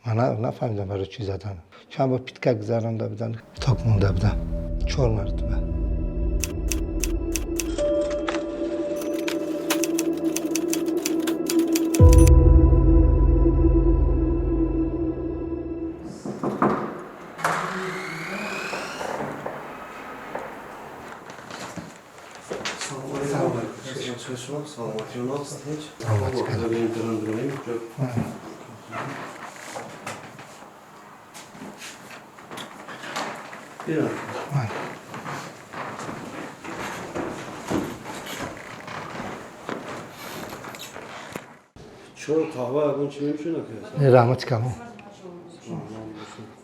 من نفهمیدم برای چی زدن. چند بار پیتکک گذرانده بودن، تاک مونده بودم 4 مرتبه. چون قهوه اون چی میشه نکنه؟ رحمت کمو.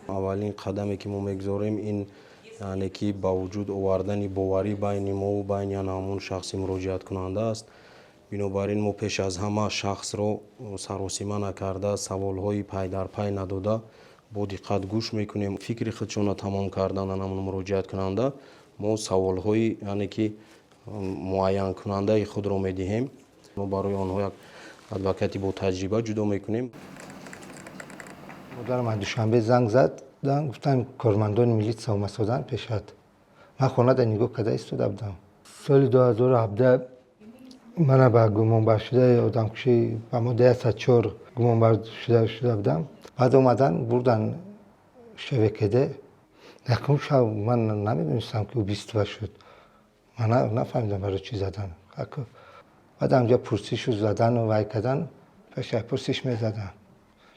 اولین قدمی که ما میگذاریم این یعنی که با وجود آوردن باوری بین ما و بین همون شخص مراجعت کننده است. بنابراین ما پیش از همه شخص رو سراسیمه نکرده، سوالهای پی در پی نداده با دقت گوش میکنیم. فکر خودشون را تمام کردن همون مراجعت کننده ما سوالهای یعنی که معین کننده خود رو میدهیم. ما برای آنها یک ادوکاتی با تجربه جدا میکنیم. مادر من دوشنبه زنگ زد، گفتن کارمندان میلیتس اومدن پیشت. من خونه در نگاه کرده ایستاده بودم. سال 2017 من با گمانبر شده آدمکشی با ماده 104 گمانبر شده بودم. بعد اومدن بردن شبکده. یکم شب من نمیدونستم که او 20 شد. من نفهمیدم برای چی زدن. بعد همجا پرسیشو زدن و وای کردن، پیش پرسیش میزدن.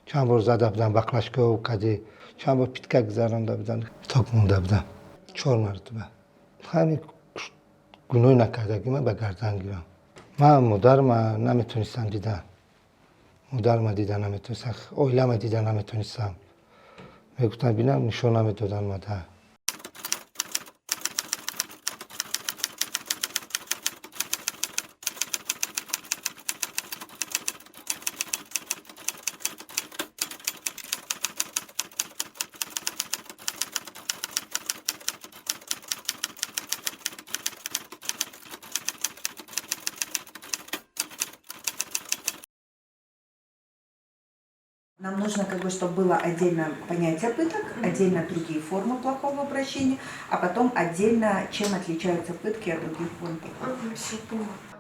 چند بار زده بودن بقلشگاه و کده، چند بار پیتکک گذرانده بودن، تاک مونده بودم 4 مرتبه. همین گناه نکردگی من به گردن گیرم. من مادرم نمیتونستم دیدن. مادرم دیدن نمیتونستم، اویلم دیدن نمیتونستم. میگفتن بینم نشون نمیدادن مادر. Нам нужно, чтобы было отдельно понятие пыток, отдельно другие формы плохого обращения, а потом отдельно, чем отличаются пытки от других форм плохого.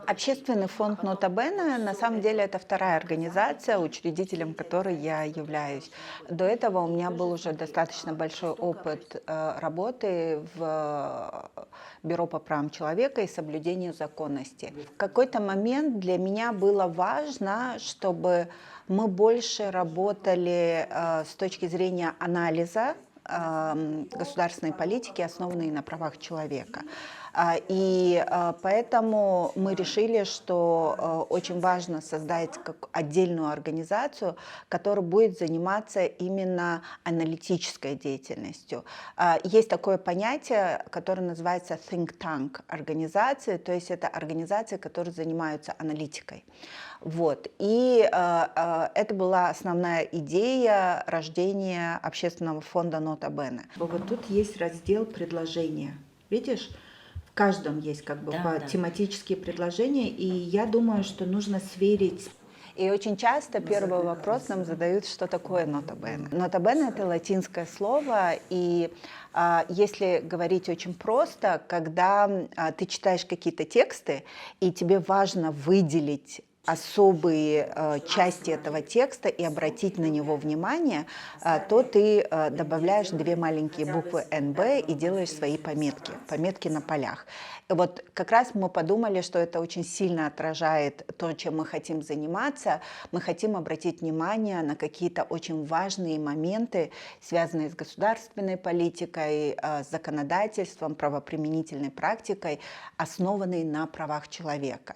Общественный фонд «Нота Бene» на самом деле это вторая организация, учредителем которой я являюсь. До этого у меня был уже достаточно большой опыт работы в Бюро по правам человека и соблюдению законности. В какой-то момент для меня было важно, чтобы мы больше работали с точки зрения анализа государственной политики, основанной на правах человека. И поэтому мы решили, что очень важно создать отдельную организацию, которая будет заниматься именно аналитической деятельностью. Есть такое понятие, которое называется think tank организации, то есть это организации, которые занимаются аналитикой. Вот. И это была основная идея рождения общественного фонда «Нота Бene». Вот тут есть раздел «Предложения». Видишь? В каждом есть тематические предложения, и я думаю, что нужно сверить. И очень часто первый вопрос нам задают, что такое «Нота Бene». «Нота Бene» — это латинское слово, и если говорить очень просто, когда ты читаешь какие-то тексты, и тебе важно выделить особые части этого текста и обратить на него внимание, то ты добавляешь 2 маленькие буквы НБ и делаешь свои пометки на полях. И вот как раз мы подумали, что это очень сильно отражает то, чем мы хотим заниматься. Мы хотим обратить внимание на какие-то очень важные моменты, связанные с государственной политикой, с законодательством, правоприменительной практикой, основанной на правах человека.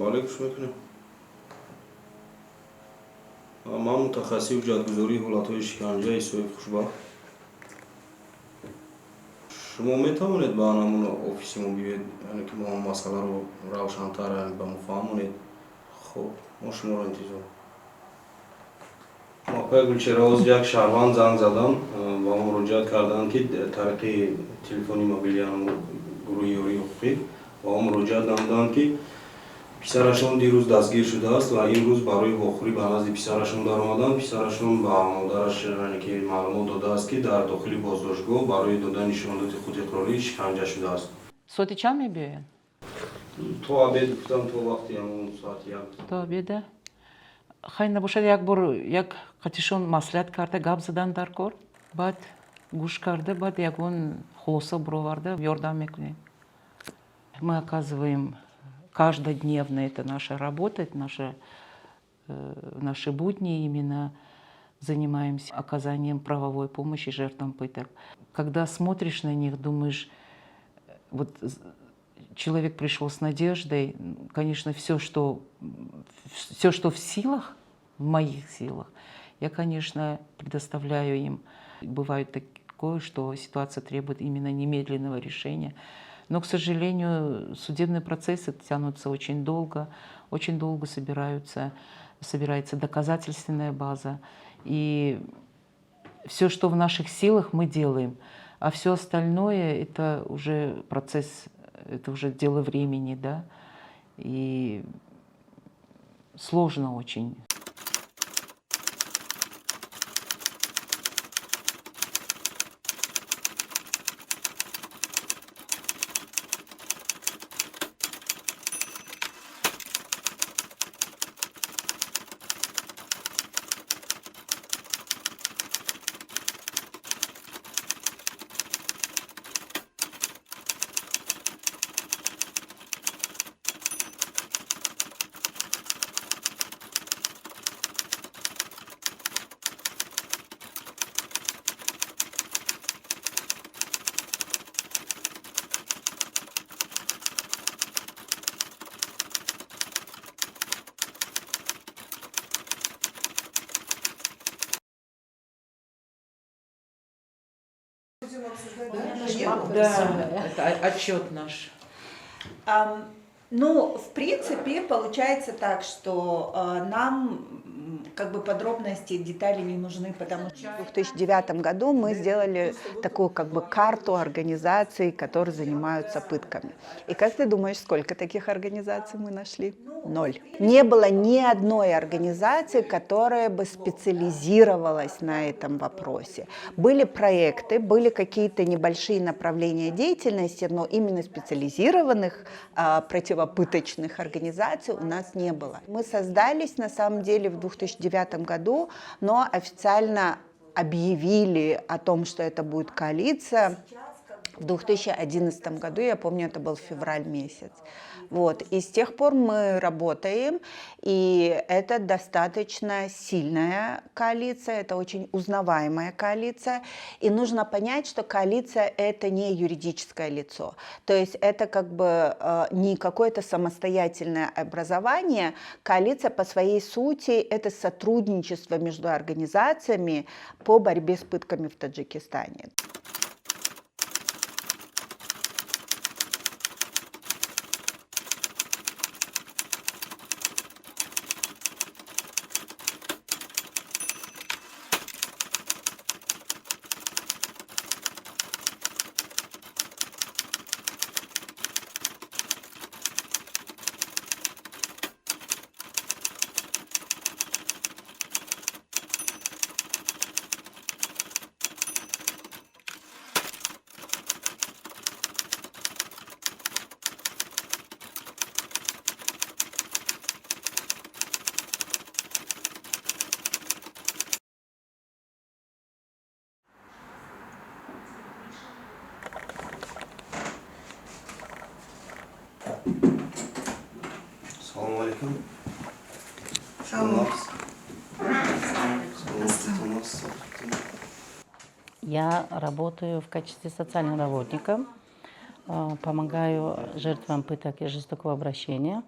بالای گوش میکنیم. من متخصص جادگذاری حالتهای شکنجه سوی خوشبخت. شما میتوانید با همون آفیسمون بیاید، یعنی که ما مسئله رو روشن‌تر یعنی به ما فهمونید. خب ما شما رو انتظار. موقع گلچراغ یک شهروند زنگ زدم و مراجعت کردن که طریق تلفنی موبیلی گروه یاری حقوقی و مراجعت نمودند که پسرشون دیروز دستگیر شده است و این روز برای واخوری به نزد پسرشون در آمدن. پسرشون به مادرش یعنی که معلومات داده است که در داخل بازداشتگاه برای دادن نشانات خود اقراری شکنجه شده است. صوتی چند میبین؟ تو обід گفتم تو وقتی همون ساعت یک. تو обіде? Хай набошад як бор як қатишон маслиҳат карда гап задан дар кор, баъд гӯш карда, баъд ягон хулоса бароварда ёрдам мекунем. Мы оказываем каждодневно, это наша работа, это наши будни, именно занимаемся оказанием правовой помощи жертвам пыток. Когда смотришь на них, думаешь, вот человек пришел с надеждой, конечно, все, что в силах, в моих силах, я, конечно, предоставляю им. Бывает такое, что ситуация требует именно немедленного решения. Но, к сожалению, судебные процессы тянутся очень долго собирается доказательственная база. И все, что в наших силах, мы делаем. А все остальное – это уже процесс, это уже дело времени, да, и сложно очень. Да, это отчет наш. Ну, в принципе, получается так, что нам как бы подробности, детали не нужны, потому что в 2009 году мы сделали такую как бы карту организаций, которые занимаются пытками. И как ты думаешь, сколько таких организаций мы нашли? 0. Не было ни одной организации, которая бы специализировалась на этом вопросе. Были проекты, были какие-то небольшие направления деятельности, но именно специализированных противопыточных организаций у нас не было. Мы создались на самом деле в 2009 году, но официально объявили о том, что это будет коалиция в 2011 году, я помню, это был февраль месяц. Вот. И с тех пор мы работаем, и это достаточно сильная коалиция, это очень узнаваемая коалиция. И нужно понять, что коалиция – это не юридическое лицо. То есть это как бы не какое-то самостоятельное образование. Коалиция по своей сути – это сотрудничество между организациями по борьбе с пытками в Таджикистане. Салам алейкум. Я работаю в качестве социального работника, помогаю жертвам пыток и жестокого обращения.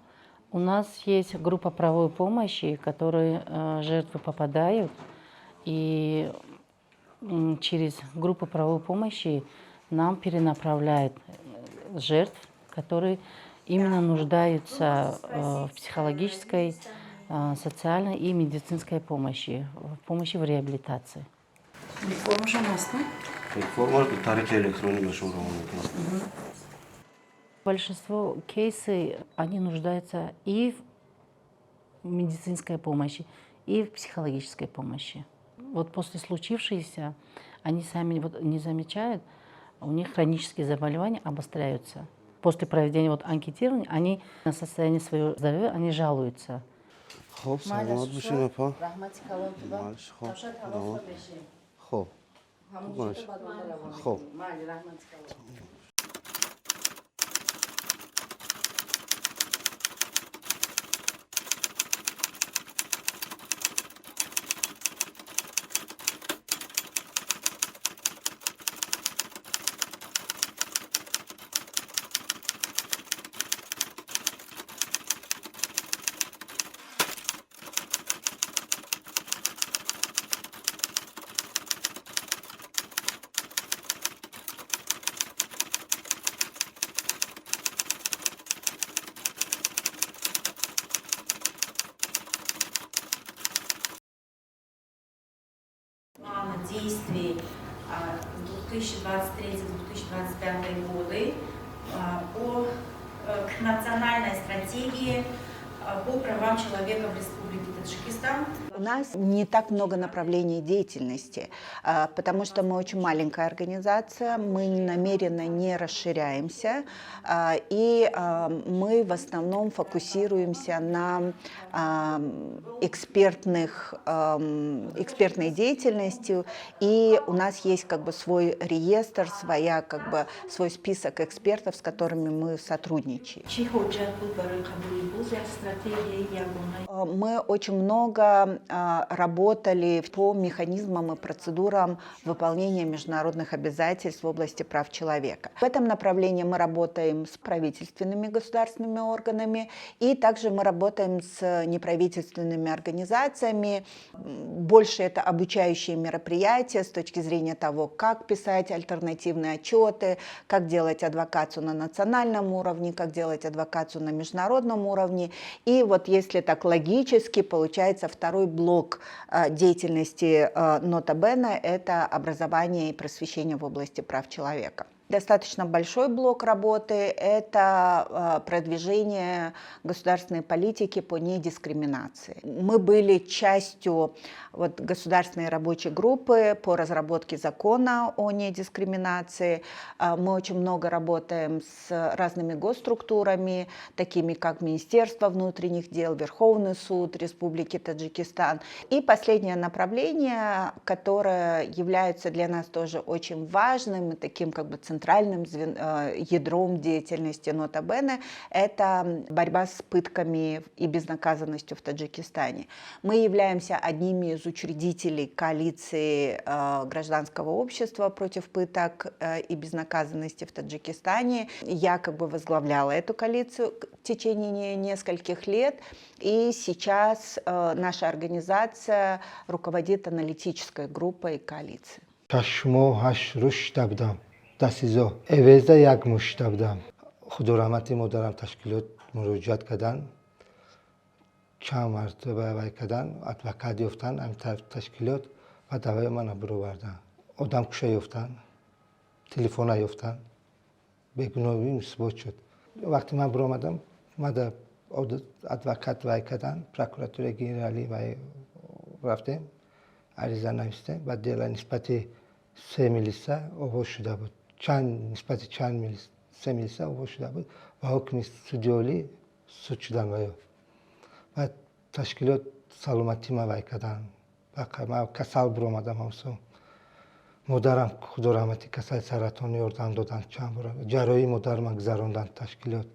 У нас есть группа правовой помощи, в которые жертвы попадают, и через группу правовой помощи нам перенаправляют жертв, которые именно нуждаются в психологической, социальной и медицинской помощи, в помощи в реабилитации. Форма тарих электронный бешуром. Большинство кейсов, они нуждаются и в медицинской помощи, и в психологической помощи. Вот после случившегося они сами вот не замечают, у них хронические заболевания обостряются. После проведения вот анкетирования они на состояние своего здоровья они жалуются. Хоп, саламат бошин апа. Малыш, хоп. Хоп. Малыш. Хоп. Плана действий 2023-2025 годы по национальной стратегии по правам человека в Республике Таджикистан. У нас не так много направлений деятельности, потому что мы очень маленькая организация, мы намеренно не расширяемся, и мы в основном фокусируемся на экспертной деятельности, и у нас есть как бы свой реестр, свой список экспертов, с которыми мы сотрудничаем. Мы очень много работали по механизмам и процедурам выполнения международных обязательств в области прав человека. В этом направлении мы работаем с правительственными государственными органами, и также мы работаем с неправительственными организациями. Больше это обучающие мероприятия с точки зрения того, как писать альтернативные отчеты, как делать адвокацию на национальном уровне, как делать адвокацию на международном уровне. И вот если так логически, получается второй блок деятельности Нота Бена – это образование и просвещение в области прав человека. Достаточно большой блок работы – это продвижение государственной политики по недискриминации. Мы были частью государственной рабочей группы по разработке закона о недискриминации. Мы очень много работаем с разными госструктурами, такими как Министерство внутренних дел, Верховный суд Республики Таджикистан. И последнее направление, которое является для нас тоже очень важным и таким как бы центральным ядром деятельности Нота Бене, это борьба с пытками и безнаказанностью в Таджикистане. Мы являемся одними из учредителей коалиции гражданского общества против пыток и безнаказанности в Таджикистане. Я как бы возглавляла эту коалицию в течение нескольких лет, и сейчас наша организация руководит аналитической группой коалиции. دستیزا اوزده یک مشت بودم خود رحمتی مادرم تشکیلات مراجعت کردن چند مرتبه وای کردن ادوکات یافتن همین تشکیلات و دوای من برو بردن آدم کشه یافتن تلفن یافتن بگناهی مثبت شد وقتی من برو آمدم ادوکات وای کردن پروکوراتور گنرالی وای رفتیم عریضه نوشتیم و دیل نسبت 3 میلیسه آغاز شده بود نسبت چند میلیسه 3 میلیسه آغاز شده بود و حکم سودیالی سود شدن و تشکیلات سلامتی ما وای کردن و من کسل برو آمدم همسو مادرم خدا رحمتی کسل سرطانی یاردم دادن چند بار جراحی مادرم گذراندن تشکیلات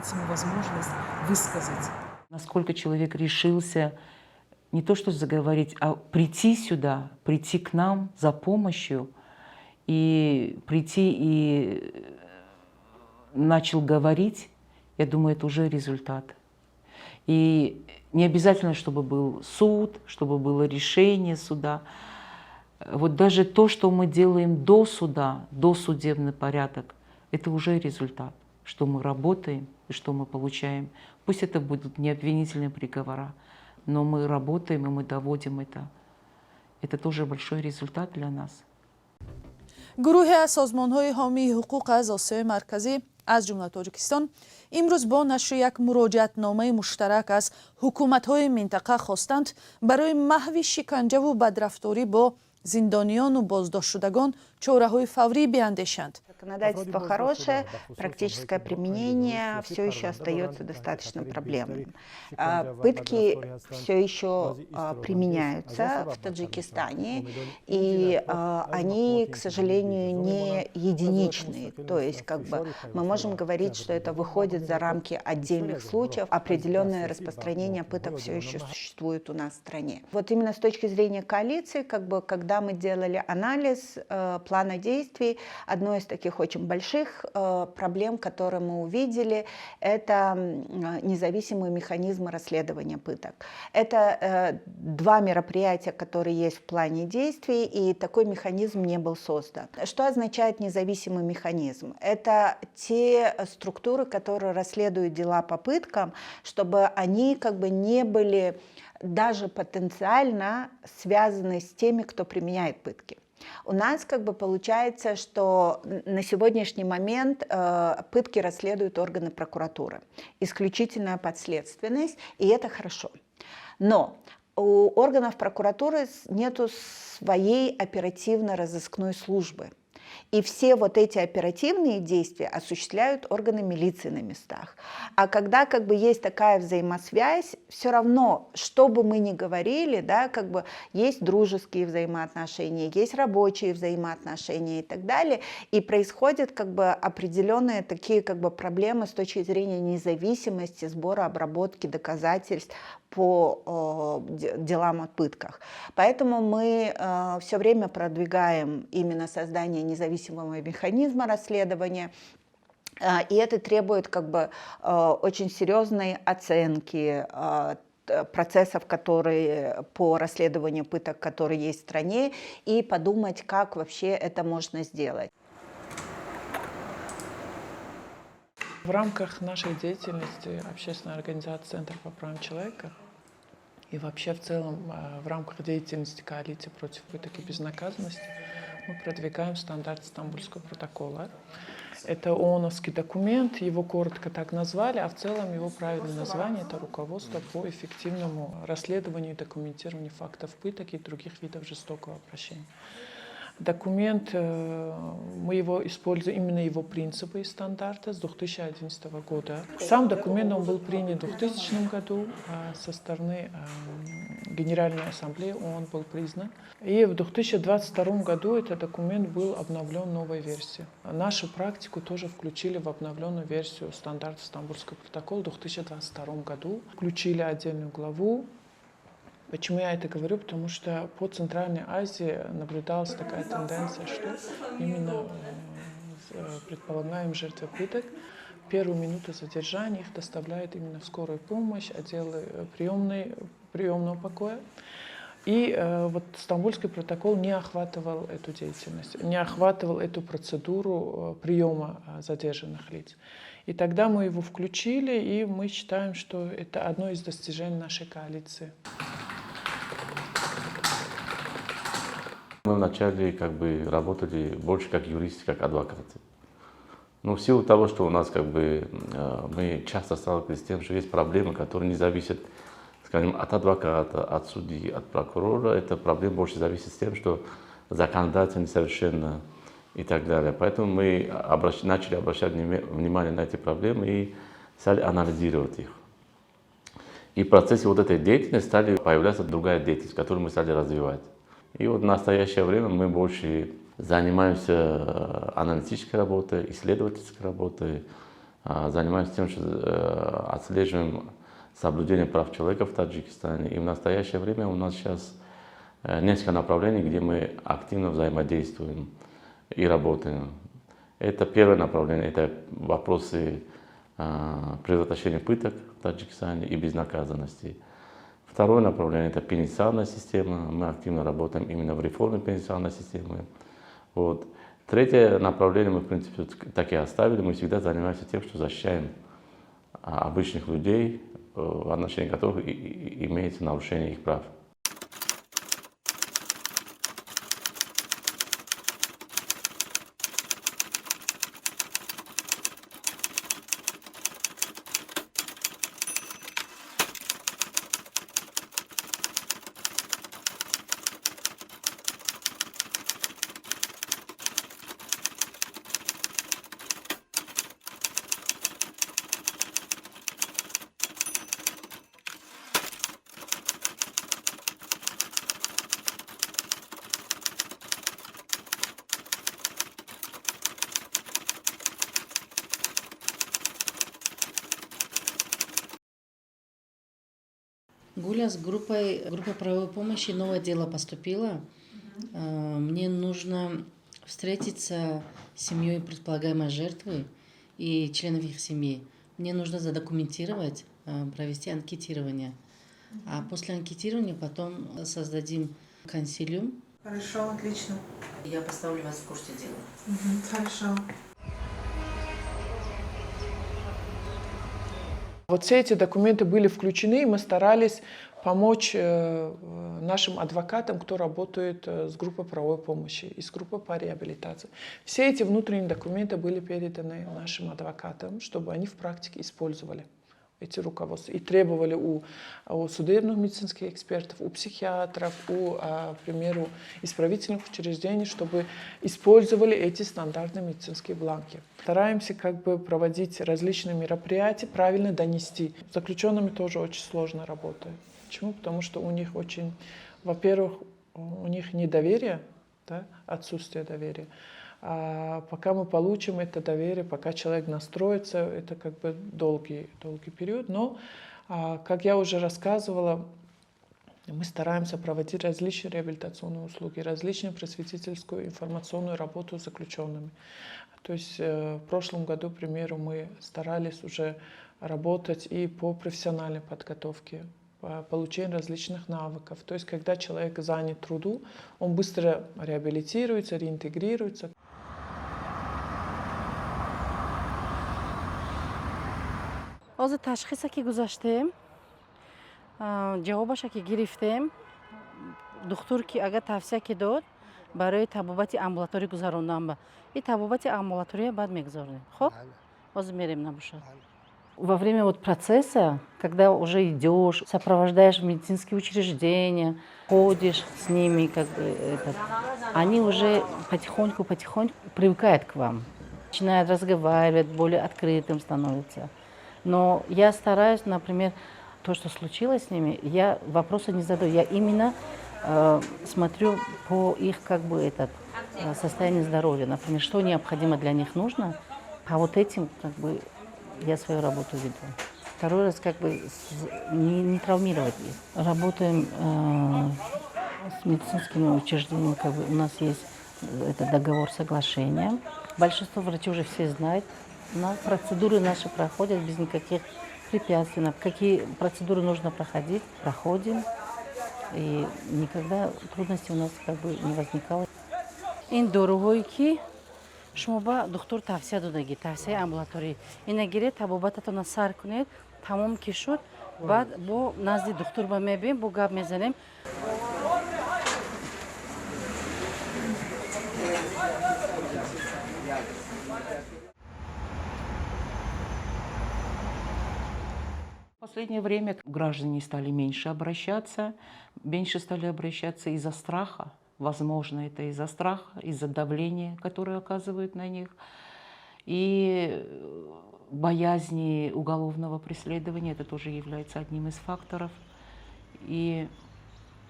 дать ему возможность высказать. Насколько человек решился не то что заговорить, а прийти сюда, прийти к нам за помощью, и прийти и начал говорить, я думаю, это уже результат. И не обязательно, чтобы был суд, чтобы было решение суда. Вот даже то, что мы делаем до суда, досудебный порядок, это уже результат, что мы работаем и что мы получаем. Пусть это будут не обвинительные приговора, но мы работаем и мы доводим это. Это тоже большой результат для нас. گروه از سازمان‌های حامی حقوق از آسیای مرکزی از جمله تاجیکستان امروز با نشر یک مراجعتنامه مشترک از حکومت‌های منطقه خواستند برای محو شکنجه و بدرفتاری با زندانیان و بازداشت شدگان چاره‌های فوری بیاندیشند. Законодательство хорошее, практическое применение все еще остается достаточно проблемным. Пытки все еще применяются в Таджикистане, и они, к сожалению, не единичные. То есть мы можем говорить, что это выходит за рамки отдельных случаев. Определенное распространение пыток все еще существует у нас в стране. Вот именно с точки зрения коалиции, когда мы делали анализ плана действий, одной из таких очень больших проблем, которые мы увидели, это независимые механизмы расследования пыток. Это два мероприятия, которые есть в плане действий, и такой механизм не был создан. Что означает независимый механизм? Это те структуры, которые расследуют дела по пыткам, чтобы они не были даже потенциально связаны с теми, кто применяет пытки. У нас получается, что на сегодняшний момент пытки расследуют органы прокуратуры. Исключительная подследственность, и это хорошо. Но у органов прокуратуры нету своей оперативно-розыскной службы. И все вот эти оперативные действия осуществляют органы милиции на местах. А когда есть такая взаимосвязь, все равно, что бы мы ни говорили, да, есть дружеские взаимоотношения, есть рабочие взаимоотношения и так далее, и происходят определенные такие проблемы с точки зрения независимости сбора, обработки доказательств по делам о пытках. Поэтому мы все время продвигаем именно создание независимого механизма расследования, и это требует очень серьезной оценки процессов, которые по расследованию пыток, которые есть в стране, и подумать, как вообще это можно сделать. В рамках нашей деятельности общественной организации «Центр по правам человека» и вообще в целом в рамках деятельности коалиции против пыток и безнаказанности мы продвигаем стандарт Стамбульского протокола. Это ООНовский документ, его коротко так назвали, а в целом его правильное название – это руководство по эффективному расследованию и документированию фактов пыток и других видов жестокого обращения. Документ, мы его используем, именно его принципы и стандарты с 2011 года. Сам документ он был принят в 2000 году со стороны Генеральной Ассамблеи, он был признан. И в 2022 году этот документ был обновлен новой версией. Нашу практику тоже включили в обновленную версию стандарта Стамбульского протокола в 2022 году. Включили отдельную главу. Почему я это говорю? Потому что по Центральной Азии наблюдалась такая тенденция, что именно предполагаемые жертвы пыток первую минуту задержания их доставляют именно в скорую помощь, отделы приемного покоя. И вот Стамбульский протокол не охватывал эту деятельность, не охватывал эту процедуру приема задержанных лиц. И тогда мы его включили, и мы считаем, что это одно из достижений нашей коалиции. Мы вначале работали больше как юристы, как адвокаты. Но в силу того, что у нас мы часто сталкивались с тем, что есть проблемы, которые не зависят, скажем, от адвоката, от судьи, от прокурора, эта проблема больше зависит с тем, что законодатель несовершенно и так далее. Поэтому мы начали обращать внимание на эти проблемы и стали анализировать их. И в процессе вот этой деятельности стали появляться другая деятельность, которую мы стали развивать. И вот в настоящее время мы больше занимаемся аналитической работой, исследовательской работой, занимаемся тем, что отслеживаем соблюдение прав человека в Таджикистане. И в настоящее время у нас сейчас несколько направлений, где мы активно взаимодействуем и работаем. Это первое направление, это вопросы предотвращения пыток в Таджикистане и безнаказанности. Второе направление – это пенитенциарная система. Мы активно работаем именно в реформе пенитенциарной системы. Вот. Третье направление мы, в принципе, так и оставили. Мы всегда занимаемся тем, что защищаем обычных людей, в отношении которых имеется нарушение их прав. Гуля с группой правовой помощи, новое дело поступило. Мне нужно встретиться с семьей предполагаемой жертвы и членов их семьи. Мне нужно задокументировать, провести анкетирование. А после анкетирования потом создадим консилиум. Хорошо, отлично. Я поставлю вас в курсе дела. Хорошо. Вот все эти документы были включены, и мы старались помочь нашим адвокатам, кто работает с группой правовой помощи и с группой по реабилитации. Все эти внутренние документы были переданы нашим адвокатам, чтобы они в практике использовали эти руководства и требовали у судебных медицинских экспертов, у психиатров, к примеру, исправительных учреждений, чтобы использовали эти стандартные медицинские бланки. Стараемся проводить различные мероприятия, правильно донести. С заключенными тоже очень сложно работать. Почему? Потому что у них во-первых, у них недоверие, да, отсутствие доверия. А пока мы получим это доверие, пока человек настроится, это долгий период. Но, как я уже рассказывала, мы стараемся проводить различные реабилитационные услуги, различную просветительскую информационную работу с заключенными. То есть в прошлом году, к примеру, мы старались уже работать и по профессиональной подготовке, по получению различных навыков. То есть когда человек занят труду, он быстро реабилитируется, реинтегрируется. ҳозир ташхисе ки гузаштем, ҷавобаша ки гирифтем, духтур ки агар тавсия ки дод барои табобати амбулаторӣ гузарондан ба и табобати амбулатория баъд мегузаронем. Хоб, ҳозир мерем набошад. Во время процесса, когда уже идешь, сопровождаешь в медицинские учреждения, ходишь с ними, они уже потихоньку привыкают к вам, начинают разговаривать, более открытым становятся. Но я стараюсь, например, то, что случилось с ними, я вопросы не задаю, я именно смотрю по их состоянию здоровья, например, что необходимо для них нужно, а вот этим я свою работу веду. Второй раз не травмировать их. Работаем с медицинскими учреждениями, у нас есть этот договор соглашения. Большинство врачей уже все знают. У нас процедуры наши проходят без никаких препятствий. Какие процедуры нужно проходить, проходим. И никогда трудностей у нас не возникало. Ин дорогойки шумо ба духтур тавсия додагӣ, тавсияи амбулаторӣ. Ина гиред, табобататона сар кунед, тамом ки шуд, баъд бо назди духтур ба мебием, бо гап мезанем. В последнее время граждане стали меньше обращаться из-за страха. Возможно, это из-за страха, из-за давления, которое оказывают на них, и боязни уголовного преследования. Это тоже является одним из факторов. И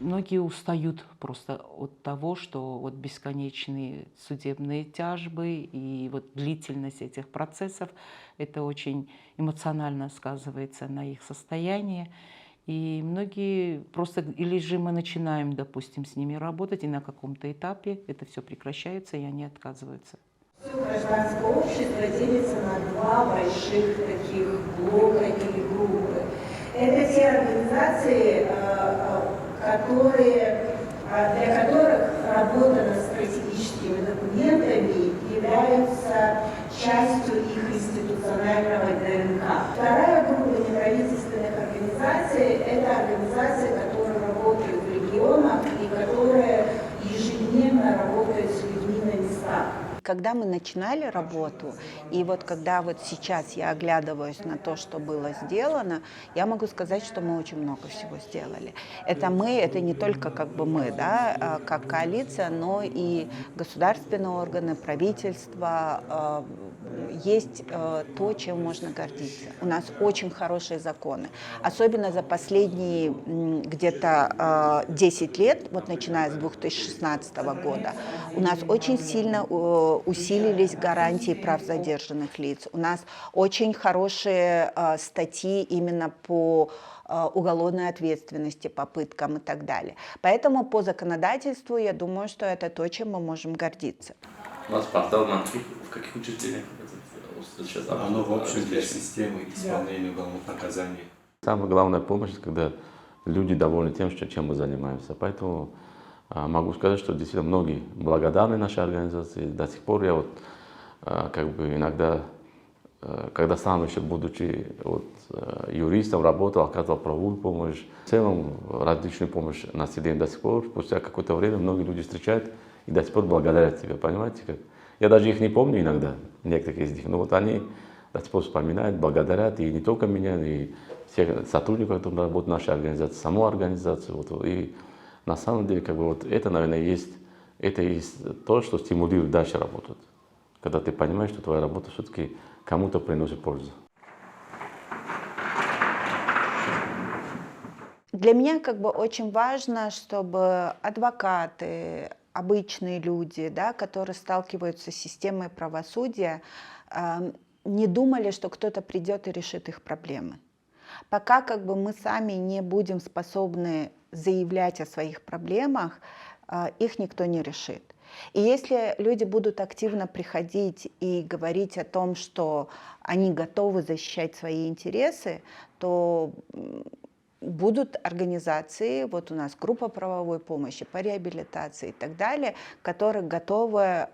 Многие устают просто от того, что вот бесконечные судебные тяжбы и вот длительность этих процессов, это очень эмоционально сказывается на их состоянии. И многие просто, или же мы начинаем, допустим, с ними работать, и на каком-то этапе это все прекращается, и они отказываются. Гражданское общество делится на два больших таких блока или группы. Это те организации, для которых работа над стратегическими документами являются частью их институционального ДНК. Вторая группа неправительственных организаций – это организации, которые работают в регионах и которые ежедневно работают с людьми на местах. Когда мы начинали работу, и вот когда вот сейчас я оглядываюсь на то, что было сделано, я могу сказать, что мы очень много всего сделали. Это мы, это не только как бы мы, да, как коалиция, но и государственные органы, правительство. Есть то, чем можно гордиться. У нас очень хорошие законы. Особенно за последние где-то 10 лет, вот начиная с 2016 года, у нас очень сильно усилились гарантии прав задержанных лиц. У нас очень хорошие статьи именно по уголовной ответственности, по пыткам и так далее. Поэтому по законодательству я думаю, что это то, чем мы можем гордиться. У вас портал Манчик в каких учреждениях? Сейчас Оно в общем для системы исполнения уголовных наказаний. Самая главная помощь, когда люди довольны тем, чем мы занимаемся. Поэтому могу сказать, что действительно многие благодарны нашей организации. До сих пор я вот как бы иногда, когда сам еще будучи вот, юристом работал, оказывал правовую помощь, в целом различную помощь населению до сих пор, спустя какое-то время многие люди встречают и до сих пор благодарят тебя, понимаете как? Я даже их не помню иногда, некоторых из них, но вот они до сих пор вспоминают, благодарят, и не только меня, и всех сотрудников, которые работают в нашей организации, саму организацию. Вот, и на самом деле, как бы, вот это, наверное, есть то, что стимулирует дальше работать. Когда ты понимаешь, что твоя работа все-таки кому-то приносит пользу. Для меня как бы очень важно, чтобы адвокаты, обычные люди, да, которые сталкиваются с системой правосудия, не думали, что кто-то придет и решит их проблемы. Пока как бы мы сами не будем способны заявлять о своих проблемах, их никто не решит. И если люди будут активно приходить и говорить о том, что они готовы защищать свои интересы, то будут организации, вот у нас группа правовой помощи по реабилитации и так далее, которые готовы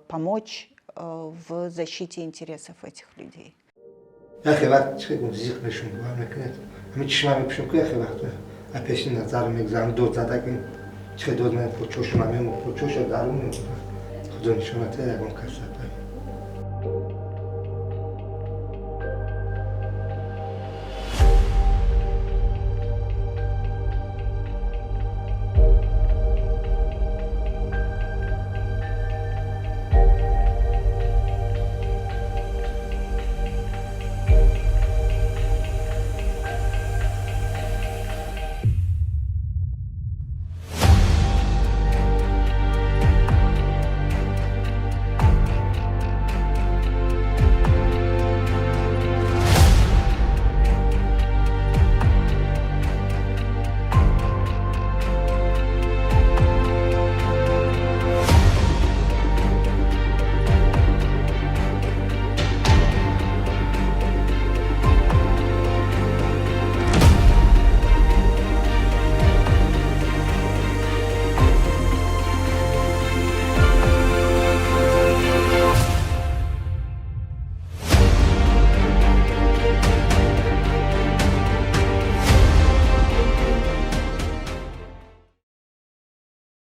помочь в защите интересов этих людей. אחרי וقت چه موزیک نشون باور میکنه همه چشمم میپوشم که آخه وقت اپیش نظر میگذارم دو زده که چه دو من پوچوشم همه پوچوش درون خدا نشونته یکم کسب